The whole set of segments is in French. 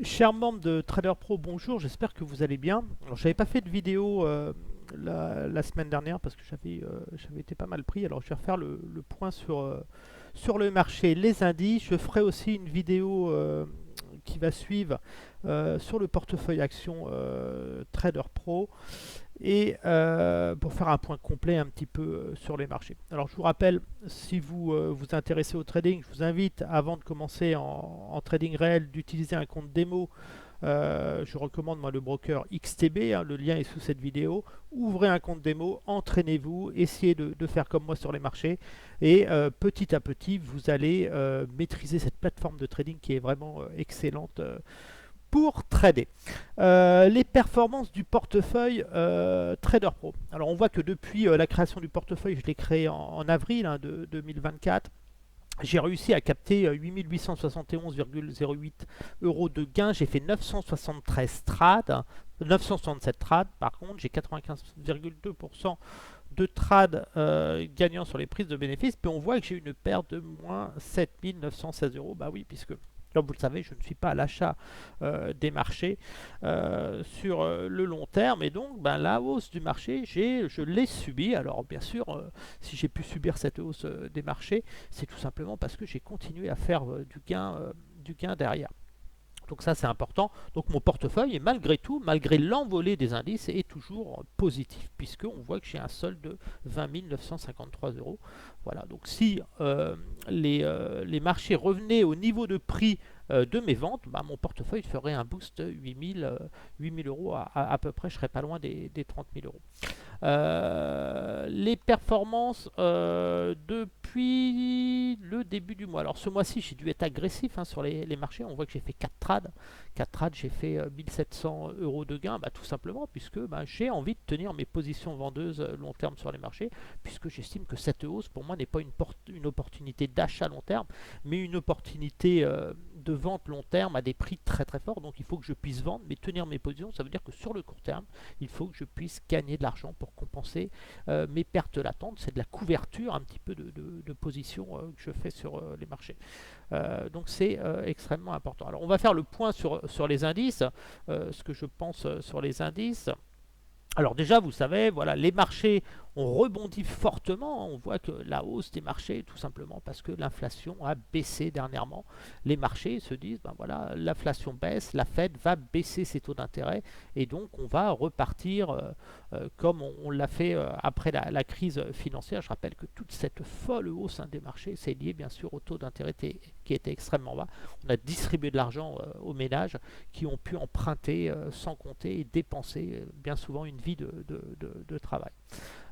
Chers membres de Trader Pro, bonjour, j'espère que vous allez bien. Alors, j'avais pas fait de vidéo la semaine dernière parce que j'avais été pas mal pris. Alors, je vais refaire le point sur le marché, les indices. Je ferai aussi une vidéo qui va suivre sur le portefeuille action Trader Pro et pour faire un point complet un petit peu sur les marchés. Alors je vous rappelle, si vous vous intéressez au trading, je vous invite avant de commencer en trading réel d'utiliser un compte démo. Je recommande moi le broker XTB, hein, le lien est sous cette vidéo. Ouvrez un compte démo, entraînez-vous, essayez de faire comme moi sur les marchés et petit à petit vous allez maîtriser cette plateforme de trading qui est vraiment excellente pour trader. Les performances du portefeuille Trader Pro. Alors on voit que depuis la création du portefeuille, je l'ai créé en avril de 2024. J'ai réussi à capter 8871,08 euros de gain. J'ai fait 973 trades, 967 trades. Par contre, j'ai 95,2% de trades gagnants sur les prises de bénéfices. Puis on voit que j'ai une perte de moins 7916 euros. Bah oui, puisque comme vous le savez, je ne suis pas à l'achat des marchés sur le long terme. Et donc, ben, la hausse du marché, je l'ai subie. Alors, bien sûr, si j'ai pu subir cette hausse des marchés, c'est tout simplement parce que j'ai continué à faire du gain derrière. Donc ça c'est important. Donc mon portefeuille, et malgré tout, malgré l'envolée des indices, est toujours positif, puisqu'on voit que j'ai un solde de 20 953 euros. Voilà, donc si les marchés revenaient au niveau de prix de mes ventes, bah, mon portefeuille ferait un boost 8 000 euros à peu près, je serais pas loin des 30 000 euros. Les performances depuis le début du mois. Alors ce mois-ci, j'ai dû être agressif sur les marchés. On voit que j'ai fait 4 trades. 4 trades, j'ai fait 1700 euros de gain, bah, tout simplement puisque bah, j'ai envie de tenir mes positions vendeuses long terme sur les marchés, puisque j'estime que cette hausse, pour moi, n'est pas une opportunité d'achat long terme, mais une opportunité de vente long terme à des prix très très forts. Donc il faut que je puisse vendre, mais tenir mes positions, ça veut dire que sur le court terme, il faut que je puisse gagner de l'argent pour compenser mes pertes latentes. C'est de la couverture un petit peu de position que je fais sur les marchés. Donc c'est extrêmement important. Alors on va faire le point sur les indices, ce que je pense sur les indices. Alors déjà, vous savez, voilà, les marchés ont rebondi fortement. On voit que la hausse des marchés, tout simplement parce que l'inflation a baissé dernièrement. Les marchés se disent, ben voilà, l'inflation baisse, la Fed va baisser ses taux d'intérêt et donc on va repartir comme on l'a fait après la crise financière. Je rappelle que toute cette folle hausse des marchés, c'est lié bien sûr au taux d'intérêt qui était extrêmement bas. On a distribué de l'argent aux ménages qui ont pu emprunter sans compter et dépenser bien souvent une vie de travail.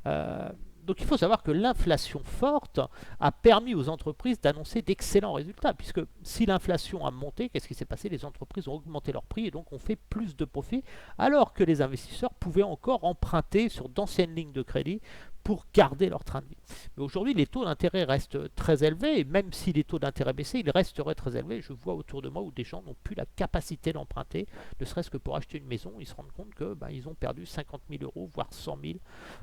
Euh, donc il faut savoir que l'inflation forte a permis aux entreprises d'annoncer d'excellents résultats, puisque si l'inflation a monté, qu'est-ce qui s'est passé? Les entreprises ont augmenté leurs prix et donc ont fait plus de profits, alors que les investisseurs pouvaient encore emprunter sur d'anciennes lignes de crédit pour garder leur train de vie. Mais aujourd'hui, les taux d'intérêt restent très élevés, et même si les taux d'intérêt baissaient, ils resteraient très élevés. Je vois autour de moi où des gens n'ont plus la capacité d'emprunter, ne serait-ce que pour acheter une maison, ils se rendent compte que ils ont perdu 50 000 euros, voire 100 000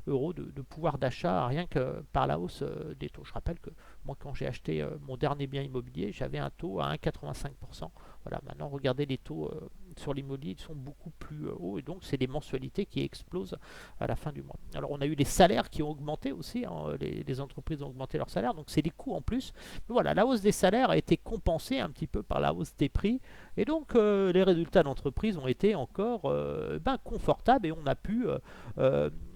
euros de pouvoir d'achat rien que par la hausse des taux. Je rappelle que moi, quand j'ai acheté mon dernier bien immobilier, j'avais un taux à 1,85%. Voilà, maintenant, regardez les taux sur l'immobilier, ils sont beaucoup plus hauts et donc c'est des mensualités qui explosent à la fin du mois. Alors, on a eu les salaires qui ont augmenté aussi, hein, les entreprises ont augmenté leurs salaires, donc c'est des coûts en plus. Mais voilà, la hausse des salaires a été compensée un petit peu par la hausse des prix et donc les résultats d'entreprise ont été encore confortables et on a pu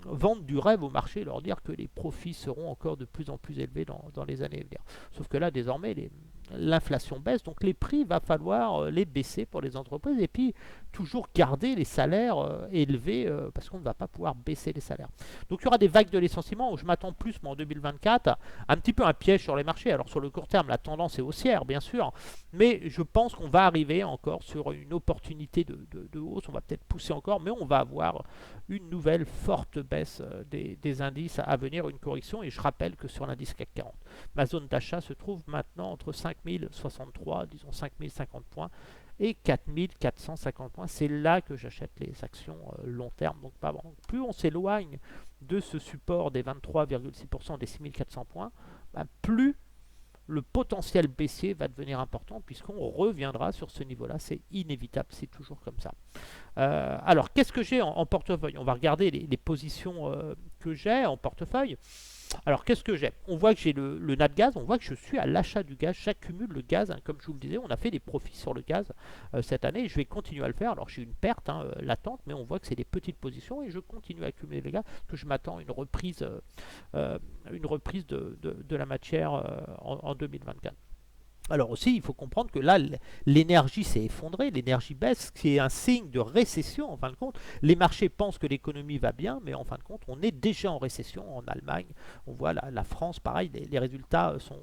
vendre du rêve au marché, leur dire que les profits seront encore de plus en plus élevés dans les années à venir. Sauf que là, désormais, l'inflation baisse, donc les prix, va falloir les baisser pour les entreprises et puis toujours garder les salaires élevés parce qu'on ne va pas pouvoir baisser les salaires. Donc il y aura des vagues de licenciements où je m'attends plus, moi, en 2024, un petit peu un piège sur les marchés. Alors sur le court terme, la tendance est haussière, bien sûr, mais je pense qu'on va arriver encore sur une opportunité de hausse. On va peut-être pousser encore, mais on va avoir une nouvelle forte baisse des indices à venir, une correction. Et je rappelle que sur l'indice CAC 40, ma zone d'achat se trouve maintenant entre 5063, disons 5050 points, et 4450 points. C'est là que j'achète les actions long terme. Donc pas bon. Plus on s'éloigne de ce support des 23,6% des 6400 points, plus le potentiel baissier va devenir important puisqu'on reviendra sur ce niveau-là. C'est inévitable, c'est toujours comme ça. Alors, qu'est-ce que j'ai en portefeuille? On va regarder les positions que j'ai en portefeuille. Alors, qu'est-ce que j'ai? On voit que j'ai le NatGaz, on voit que je suis à l'achat du gaz, j'accumule le gaz, hein, comme je vous le disais, on a fait des profits sur le gaz cette année, et je vais continuer à le faire. Alors, j'ai une perte latente, mais on voit que c'est des petites positions, et je continue à accumuler le gaz, parce que je m'attends à une reprise de la matière en 2024. Alors aussi, il faut comprendre que là, l'énergie s'est effondrée, l'énergie baisse, ce qui est un signe de récession en fin de compte. Les marchés pensent que l'économie va bien, mais en fin de compte, on est déjà en récession en Allemagne. On voit la France, pareil, les résultats sont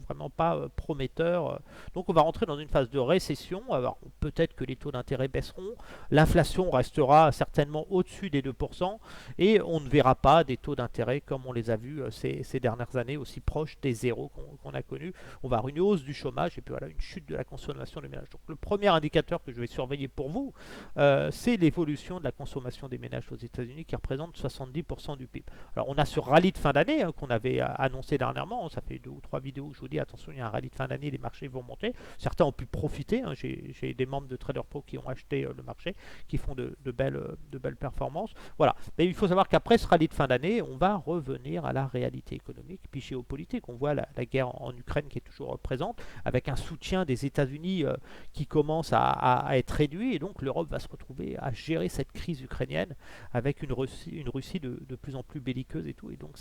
vraiment pas prometteurs. Donc on va rentrer dans une phase de récession. Alors peut-être que les taux d'intérêt baisseront, l'inflation restera certainement au-dessus des 2%, et on ne verra pas des taux d'intérêt comme on les a vus ces dernières années, aussi proches des zéros qu'on a connus. On va avoir une hausse du chômage et puis voilà, une chute de la consommation des ménages. Donc le premier indicateur que je vais surveiller pour vous, c'est l'évolution de la consommation des ménages aux États-Unis qui représente 70% du PIB. Alors on a ce rallye de fin d'année qu'on avait annoncé dernièrement, ça fait 2 ou 3 vidéos où je vous dis attention, il y a un rallye de fin d'année, les marchés vont monter. Certains ont pu profiter, j'ai des membres de Trader Pro qui ont acheté le marché, qui font de belles performances. Voilà, mais il faut savoir qu'après ce rallye de fin d'année, on va revenir à la réalité économique puis géopolitique. On voit la guerre en Ukraine qui est toujours présente, avec un soutien des États-Unis qui commence à être réduit, et donc l'Europe va se retrouver à gérer cette crise ukrainienne avec une Russie de plus en plus belliqueuse et tout, et donc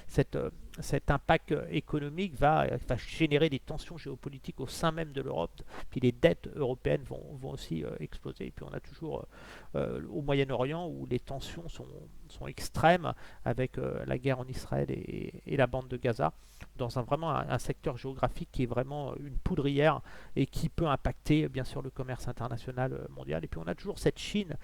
cet impact économique va générer des tensions géopolitiques au sein même de l'Europe, puis les dettes européennes vont aussi exploser, et puis on a toujours au Moyen-Orient où les tensions sont extrêmes avec la guerre en Israël et la bande de Gaza, dans vraiment un secteur géographique qui est vraiment une poudrière et qui peut impacter bien sûr le commerce international mondial. Et puis on a toujours cette Chine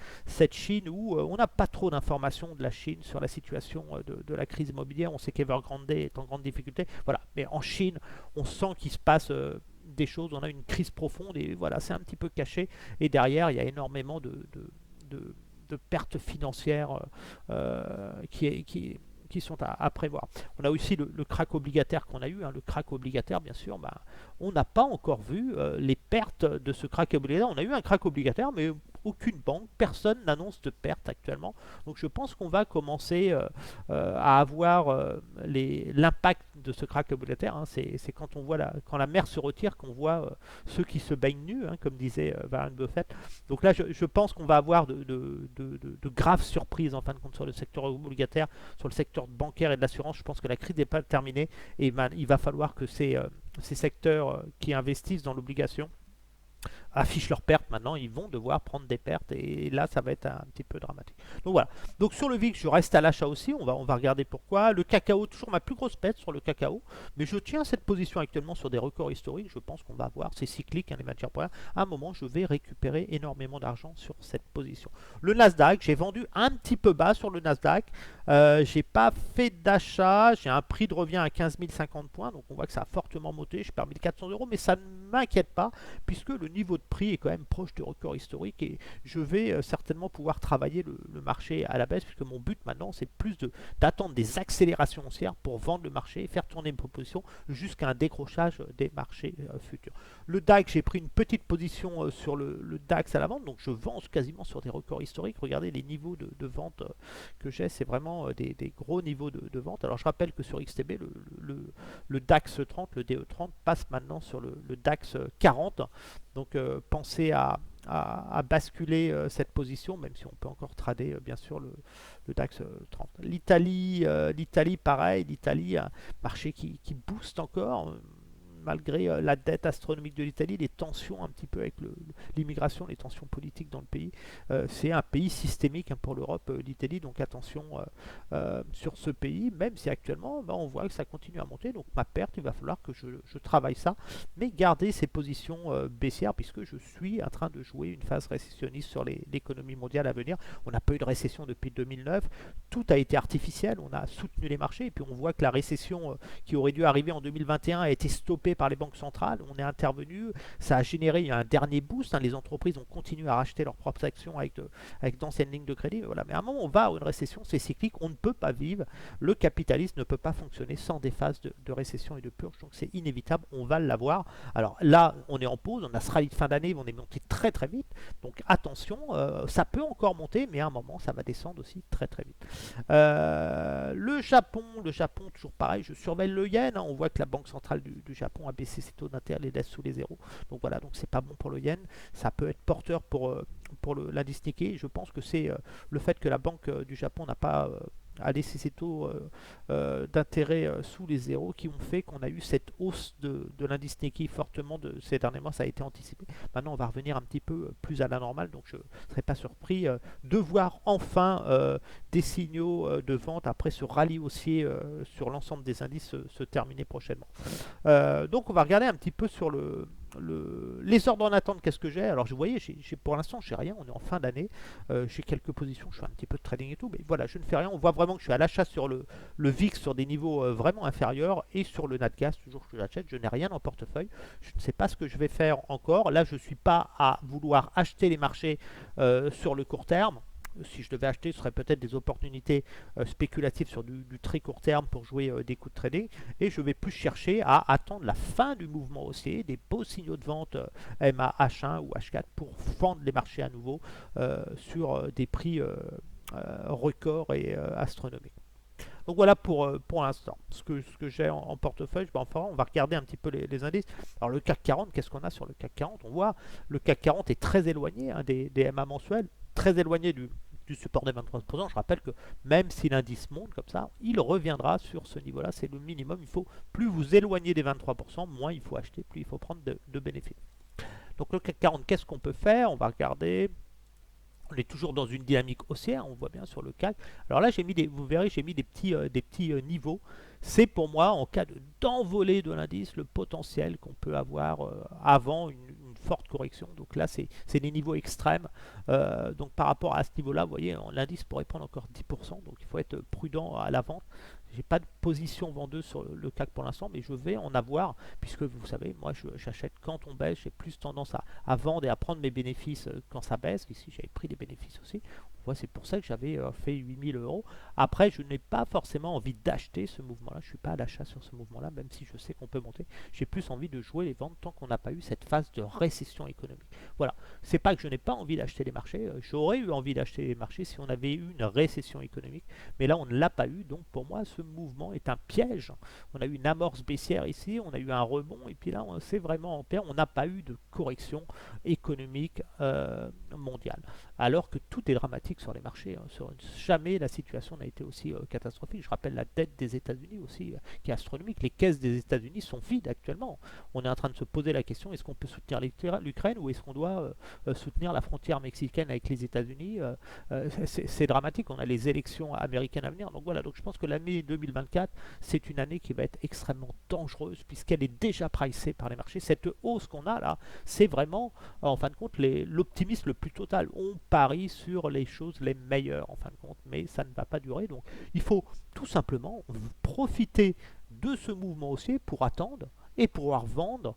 où on n'a pas trop d'informations de la Chine sur la situation de la crise immobilière. On sait qu'Evergrande est en grande difficulté, voilà. Mais en Chine, on sent qu'il se passe des choses, on a une crise profonde, et voilà, c'est un petit peu caché, et derrière il y a énormément de pertes financières qui sont à prévoir. On a aussi le crack obligataire qu'on a eu, le crack obligataire, bien sûr, on n'a pas encore vu les pertes de ce crack obligataire. On a eu un crack obligataire, mais aucune banque, personne n'annonce de pertes actuellement. Donc je pense qu'on va commencer à avoir l'impact de ce crack obligataire. C'est quand on voit quand la mer se retire qu'on voit ceux qui se baignent nus, comme disait Warren Buffett. Donc là, je pense qu'on va avoir de graves surprises en fin de compte sur le secteur obligataire, sur le secteur bancaire et de l'assurance. Je pense que la crise n'est pas terminée, et il va falloir que ces secteurs qui investissent dans l'obligation affichent leurs pertes. Maintenant ils vont devoir prendre des pertes, et là ça va être un petit peu dramatique. Donc voilà, donc sur le VIX je reste à l'achat aussi, on va regarder pourquoi. Le cacao, toujours ma plus grosse perte sur le cacao, mais je tiens cette position actuellement sur des records historiques. Je pense qu'on va avoir, c'est cyclique, les matières premières, à un moment je vais récupérer énormément d'argent sur cette position. Le Nasdaq, j'ai vendu un petit peu bas sur le Nasdaq, j'ai pas fait d'achat, j'ai un prix de revient à 15 050 points, donc on voit que ça a fortement monté, je perds 1400 euros, mais ça ne m'inquiète pas puisque le niveau de prix est quand même proche du record historique, et je vais certainement pouvoir travailler le marché à la baisse, puisque mon but maintenant c'est plus d'attendre des accélérations haussières pour vendre le marché et faire tourner une proposition jusqu'à un décrochage des marchés futurs. Le DAX, j'ai pris une petite position sur le DAX à la vente, donc je vends quasiment sur des records historiques. Regardez les niveaux de vente que j'ai, c'est vraiment des gros niveaux de vente. Alors je rappelle que sur XTB, le DAX 30, le DE30 passe maintenant sur le DAX 40, donc pensez à basculer cette position, même si on peut encore trader bien sûr le DAX 30. L'Italie, pareil, l'Italie, un marché qui booste encore, malgré la dette astronomique de l'Italie, les tensions un petit peu avec l'immigration, les tensions politiques dans le pays. C'est un pays systémique pour l'Europe, l'Italie, donc attention sur ce pays, même si actuellement on voit que ça continue à monter. Donc ma perte, il va falloir que je travaille ça, mais garder ces positions baissières, puisque je suis en train de jouer une phase récessionniste sur l'économie mondiale à venir. On n'a pas eu de récession depuis 2009, tout a été artificiel, on a soutenu les marchés, et puis on voit que la récession qui aurait dû arriver en 2021 a été stoppée fait par les banques centrales, on est intervenu, ça a généré un dernier boost, hein, les entreprises ont continué à racheter leurs propres actions avec d'anciennes lignes de crédit, voilà. Mais à un moment on va à une récession, c'est cyclique, on ne peut pas vivre, le capitalisme ne peut pas fonctionner sans des phases de récession et de purge, donc c'est inévitable, on va l'avoir. Alors là on est en pause, on a ce rallye de fin d'année, on est monté très très vite, donc attention, ça peut encore monter, mais à un moment ça va descendre aussi très très vite. Le Japon, toujours pareil, je surveille le yen, hein, on voit que la banque centrale du Japon a baissé ses taux d'intérêt, les laisse sous les zéros, donc voilà, donc c'est pas bon pour le yen, ça peut être porteur pour l'indice Nikkei. Je pense que c'est le fait que la banque du Japon n'a pas a laissé ses taux d'intérêt sous les zéros qui ont fait qu'on a eu cette hausse de l'indice Nikkei fortement ces derniers mois, ça a été anticipé. Maintenant on va revenir un petit peu plus à la normale, donc je ne serais pas surpris de voir enfin des signaux de vente après ce rallye haussier sur l'ensemble des indices se terminer prochainement. Donc on va regarder un petit peu sur les ordres en attente, qu'est-ce que j'ai. Alors vous voyez, pour l'instant j'ai rien, on est en fin d'année, j'ai quelques positions, je fais un petit peu de trading et tout, mais voilà, je ne fais rien, on voit vraiment que je suis à l'achat sur le VIX sur des niveaux vraiment inférieurs, et sur le Natgas, toujours que j'achète, je n'ai rien en portefeuille, je ne sais pas ce que je vais faire encore, là je ne suis pas à vouloir acheter les marchés sur le court terme. Si je devais acheter, ce serait peut-être des opportunités spéculatives sur du très court terme pour jouer des coups de trading. Et je vais plus chercher à attendre la fin du mouvement haussier, des beaux signaux de vente MA H1 ou H4 pour vendre les marchés à nouveau sur des prix records et astronomiques. Donc voilà pour l'instant ce que j'ai en portefeuille. Enfin, on va regarder un petit peu les indices. Alors le CAC 40, qu'est-ce qu'on a sur le CAC 40? On voit le CAC 40 est très éloigné des MA mensuels, très éloigné du support des 23%. Je rappelle que même si l'indice monte comme ça, il reviendra sur ce niveau-là. C'est le minimum. Il faut plus vous éloigner des 23%, moins il faut acheter, plus il faut prendre de bénéfices. Donc le CAC 40, qu'est-ce qu'on peut faire? On va regarder. On est toujours dans une dynamique haussière, on voit bien sur le CAC. Alors là, vous verrez, j'ai mis des petits niveaux. C'est pour moi, en cas d'envolée de l'indice, le potentiel qu'on peut avoir avant une forte correction. Donc là, c'est des niveaux extrêmes. Donc par rapport à ce niveau-là, vous voyez, l'indice pourrait prendre encore 10%. Donc il faut être prudent à la vente. J'ai pas de position vendeuse sur le CAC pour l'instant, mais je vais en avoir, puisque vous savez, moi j'achète quand on baisse, j'ai plus tendance à vendre et à prendre mes bénéfices quand ça baisse. Ici j'avais pris des bénéfices aussi. On voit, c'est pour ça que j'avais fait 8000 euros. Après, je n'ai pas forcément envie d'acheter ce mouvement-là, je ne suis pas à l'achat sur ce mouvement-là, même si je sais qu'on peut monter. J'ai plus envie de jouer les ventes tant qu'on n'a pas eu cette phase de récession économique. Voilà, c'est pas que je n'ai pas envie d'acheter les marchés, j'aurais eu envie d'acheter les marchés si on avait eu une récession économique, mais là on ne l'a pas eu, donc pour moi ce mouvement est un piège. On a eu une amorce baissière ici, on a eu un rebond, et puis là c'est vraiment en paire, on n'a pas eu de correction économique mondiale, alors que tout est dramatique sur les marchés, hein. Jamais la situation n'a été aussi catastrophique. Je rappelle la dette des États-Unis aussi, qui est astronomique. Les caisses des États-Unis sont vides actuellement. On est en train de se poser la question, est-ce qu'on peut soutenir l'Ukraine, ou est-ce qu'on doit soutenir la frontière mexicaine avec les États-Unis? C'est dramatique, on a les élections américaines à venir. Donc voilà, donc je pense que l'année 2024, c'est une année qui va être extrêmement dangereuse, puisqu'elle est déjà pricée par les marchés. Cette hausse qu'on a là, c'est vraiment, en fin de compte, l'optimisme le plus total. On parie sur les choses les meilleures, en fin de compte, mais ça ne va pas durer. Donc il faut tout simplement profiter de ce mouvement haussier pour attendre et pouvoir vendre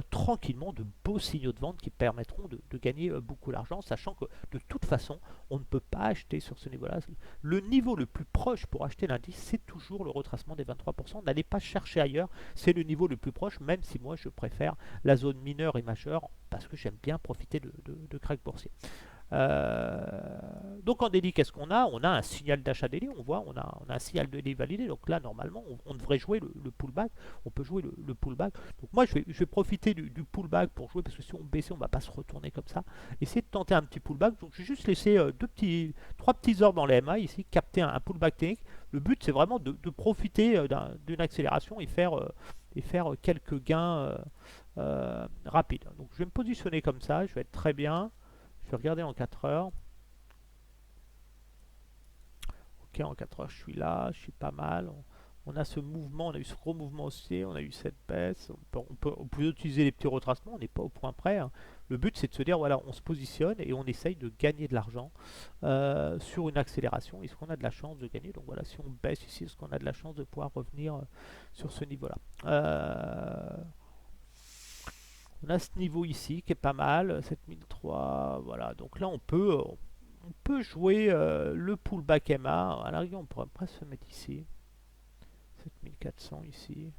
tranquillement de beaux signaux de vente qui permettront de gagner beaucoup d'argent, sachant que de toute façon, on ne peut pas acheter sur ce niveau-là. Le niveau le plus proche pour acheter l'indice, c'est toujours le retracement des 23%. N'allez pas chercher ailleurs, c'est le niveau le plus proche, même si moi je préfère la zone mineure et majeure, parce que j'aime bien profiter de cracks boursiers. Donc en daily, qu'est-ce qu'on a? On a un signal d'achat daily, on voit, on a un signal de daily validé. Donc là, normalement, on devrait jouer le pullback. On peut jouer le pullback. Donc moi, je vais profiter du pullback pour jouer, parce que si on baissait, on ne va pas se retourner comme ça. Essayer de tenter un petit pullback. Donc je vais juste laisser trois petits ordres dans les MA ici, capter un pullback technique. Le but, c'est vraiment de profiter d'une accélération et faire quelques gains rapides. Donc je vais me positionner comme ça, je vais être très bien. Je vais regarder en 4 heures. Ok, en 4 heures, je suis là, je suis pas mal. On a ce mouvement, on a eu ce gros mouvement haussier, on a eu cette baisse. On peut utiliser les petits retracements, on n'est pas au point près, hein. Le but, c'est de se dire, voilà, on se positionne et on essaye de gagner de l'argent sur une accélération. Est-ce qu'on a de la chance de gagner? Donc voilà, si on baisse ici, est-ce qu'on a de la chance de pouvoir revenir sur ce niveau-là? On a ce niveau ici qui est pas mal, 7003, voilà. Donc là, on peut jouer le pullback MA. À la rigueur, on pourrait presque se mettre ici. 7400 ici.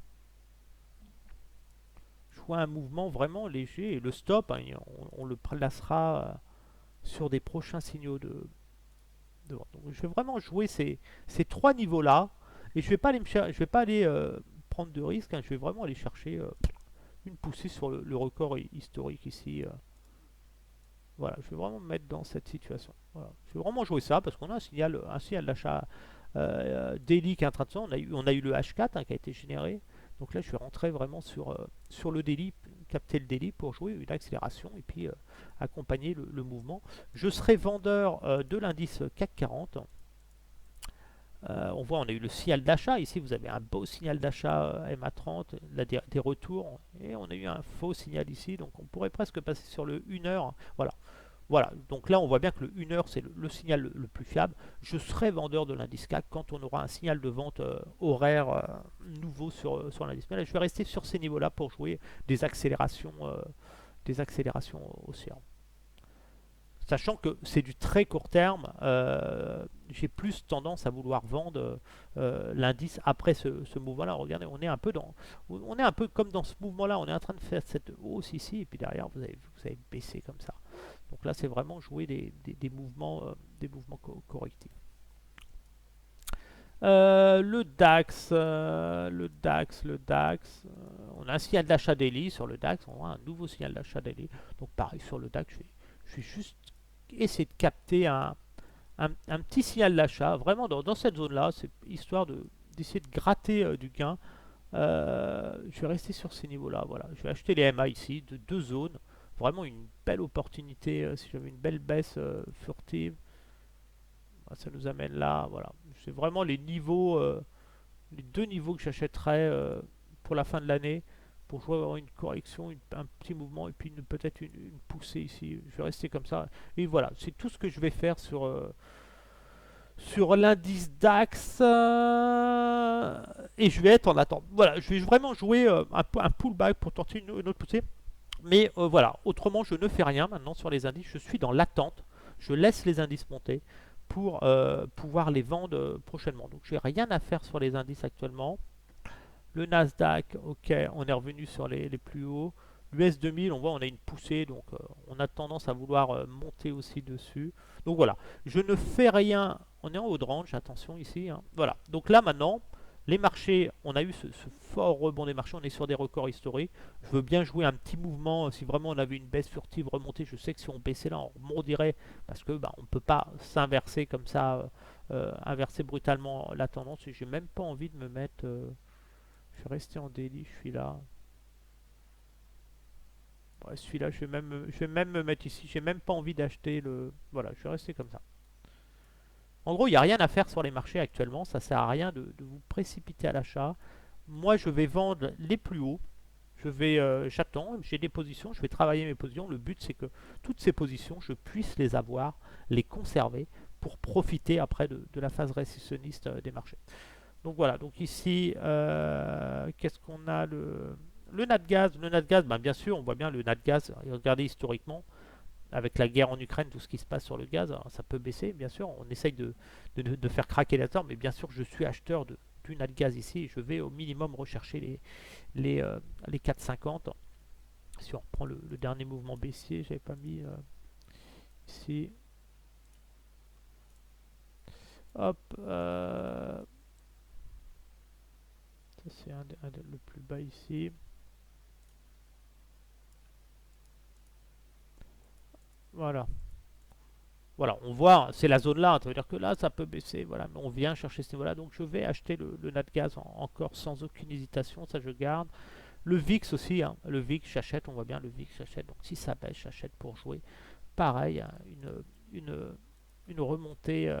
Je vois un mouvement vraiment léger. Et le stop, hein, on le placera sur des prochains signaux de vente. Donc, je vais vraiment jouer ces trois niveaux-là. Et je vais pas aller, je vais pas aller prendre de risques. Hein, je vais vraiment aller chercher une poussée sur le record historique ici. Voilà, je vais vraiment me mettre dans cette situation. Voilà. Je vais vraiment jouer ça parce qu'on a un signal d'achat daily qui est en train de se faire. On a eu le H4 hein, qui a été généré. Donc là, je vais rentrer vraiment sur le daily, capter le daily pour jouer une accélération et puis accompagner le mouvement. Je serai vendeur de l'indice CAC 40. On voit, on a eu le signal d'achat. Ici, vous avez un beau signal d'achat MA30, là, des retours. Et on a eu un faux signal ici. Donc, on pourrait presque passer sur le 1 heure. Voilà. Voilà. Donc là, on voit bien que le 1 heure, c'est le signal le plus fiable. Je serai vendeur de l'indice CAC quand on aura un signal de vente horaire nouveau sur l'indice. Mais là, je vais rester sur ces niveaux-là pour jouer des accélérations haussières. Sachant que c'est du très court terme, j'ai plus tendance à vouloir vendre l'indice après ce mouvement-là. Regardez, on est un peu comme dans ce mouvement-là. On est en train de faire cette hausse ici, et puis derrière, vous avez baissé comme ça. Donc là, c'est vraiment jouer des mouvements, correctifs. Le DAX. On a un signal d'achat daily sur le DAX. On a un nouveau signal d'achat daily. Donc pareil sur le DAX, je vais juste essayer de capter un petit signal d'achat, vraiment dans cette zone-là, c'est histoire d'essayer de gratter du gain. Je vais rester sur ces niveaux-là, voilà. Je vais acheter les MA ici, de deux zones. Vraiment une belle opportunité, si j'avais une belle baisse furtive. Ça nous amène là, voilà. C'est vraiment les deux niveaux que j'achèterais pour la fin de l'année pour jouer avoir une correction, un petit mouvement et puis peut-être une poussée ici. Je vais rester comme ça. Et voilà, c'est tout ce que je vais faire sur l'indice DAX. Et je vais être en attente. Voilà, je vais vraiment jouer un pullback pour tenter une autre poussée. Mais voilà, autrement, je ne fais rien maintenant sur les indices. Je suis dans l'attente. Je laisse les indices monter pour pouvoir les vendre prochainement. Donc, j'ai rien à faire sur les indices actuellement. Le Nasdaq, ok, on est revenu sur les plus hauts. L'US 2000, on voit, on a une poussée, donc on a tendance à vouloir monter aussi dessus. Donc voilà, je ne fais rien. On est en haut de range, attention ici. Hein. Voilà, donc là maintenant, les marchés, on a eu ce fort rebond des marchés, on est sur des records historiques. Je veux bien jouer un petit mouvement, si vraiment on avait une baisse furtive remontée, je sais que si on baissait là, on remonterait, parce que on ne peut pas s'inverser comme ça, inverser brutalement la tendance. Et j'ai même pas envie de me mettre... je vais rester en daily, je suis là. Ouais, celui-là, je vais même me mettre ici. J'ai même pas envie d'acheter le... Voilà, je vais rester comme ça. En gros, il n'y a rien à faire sur les marchés actuellement. Ça sert à rien de vous précipiter à l'achat. Moi, je vais vendre les plus hauts. J'attends, j'ai des positions, je vais travailler mes positions. Le but, c'est que toutes ces positions, je puisse les avoir, les conserver pour profiter après de la phase récessionniste des marchés. Donc voilà, donc ici, qu'est-ce qu'on a le Natgaz, bien sûr, on voit bien le Natgaz, regardez historiquement, avec la guerre en Ukraine, tout ce qui se passe sur le gaz, alors ça peut baisser, bien sûr, on essaye de faire craquer la tente, mais bien sûr, je suis acheteur du Natgaz ici, et je vais au minimum rechercher les 4,50. Si on reprend le dernier mouvement baissier, j'avais pas mis ici. Hop, ça c'est le plus bas ici. Voilà. Voilà, on voit, c'est la zone là, ça veut dire que là, ça peut baisser, voilà, mais on vient chercher ce niveau-là, donc je vais acheter le Natgaz encore sans aucune hésitation, ça je garde. Le VIX aussi, hein, le VIX j'achète, on voit bien le VIX j'achète, donc si ça baisse, j'achète pour jouer. Pareil, hein, une remontée,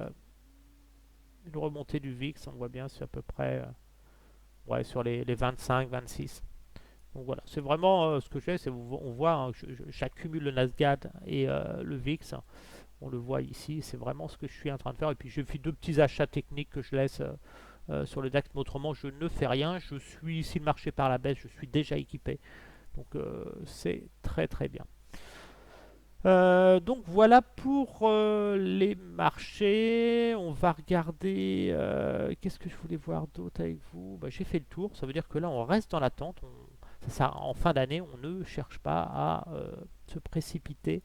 du VIX, on voit bien, c'est à peu près ouais, sur les 25, 26. Donc voilà, c'est vraiment ce que je fais, on voit, hein, j'accumule le Nasdaq et le VIX. On le voit ici, c'est vraiment ce que je suis en train de faire. Et puis je fais deux petits achats techniques que je laisse sur le DAX. Mais autrement, je ne fais rien. Je suis, si le marché part à la baisse, je suis déjà équipé. Donc c'est très très bien. Donc voilà pour les marchés. On va regarder. Qu'est-ce que je voulais voir d'autre avec vous? Bah, j'ai fait le tour. Ça veut dire que là, on reste dans l'attente. En fin d'année, on ne cherche pas à se précipiter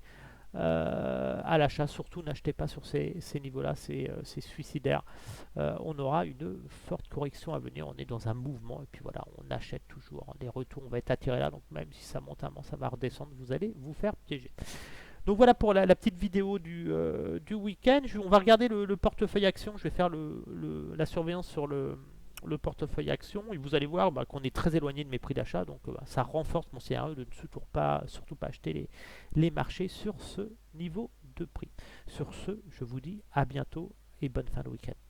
à l'achat. Surtout, n'achetez pas sur ces niveaux-là. C'est suicidaire. On aura une forte correction à venir. On est dans un mouvement. Et puis voilà, on achète toujours. Les retours, on va être attiré là. Donc même si ça monte un moment, ça va redescendre. Vous allez vous faire piéger. Donc voilà pour la petite vidéo du week-end. On va regarder le portefeuille action. Je vais faire la surveillance sur le portefeuille action. Et vous allez voir qu'on est très éloigné de mes prix d'achat. Donc ça renforce mon scénario de ne surtout pas acheter les marchés sur ce niveau de prix. Sur ce, je vous dis à bientôt et bonne fin de week-end.